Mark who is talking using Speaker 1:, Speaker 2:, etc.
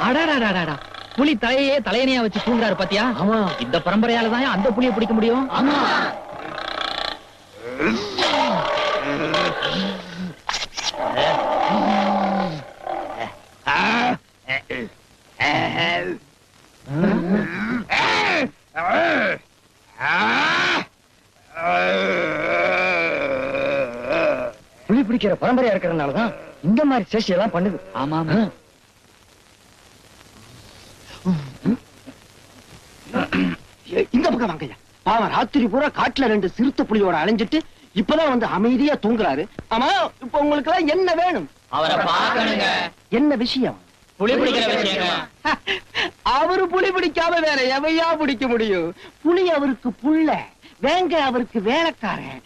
Speaker 1: அடாடாடாடா, புலி தலையே தலையணையா வச்சு தூங்குறாரு பாத்தியா?
Speaker 2: ஆமா.
Speaker 1: இந்த பரம்பரையால தான் அந்த புலியை பிடிக்க முடியும்.
Speaker 2: ஆமா. புலி பிடிக்கிற பரம்பரையா இருக்கிறதுனாலதான் இந்த மாதிரி சேஷி எல்லாம் பண்ணுது.
Speaker 1: ஆமா.
Speaker 2: இந்த பக்கம் வாங்கய்யா. பாவம் ராத்திரி பூரா காட்டுல 2 சிறுத்தை புலியோட அலைஞ்சிட்டு இப்பதான் வந்து அமைதியா தூங்குறாரு. ஆமா, இப்ப உங்களுக்கு எல்லாம் என்ன வேணும்?
Speaker 1: அவரை பார்க்கணுங்க.
Speaker 2: என்ன விஷயம்?
Speaker 1: புலி பிடிக்கிற விஷயங்க.
Speaker 2: அவரு புலி பிடிக்காம வேற எவையா பிடிக்க முடியும்? புலி அவருக்கு புள்ள, வேங்க அவருக்கு வேலைக்காரன்.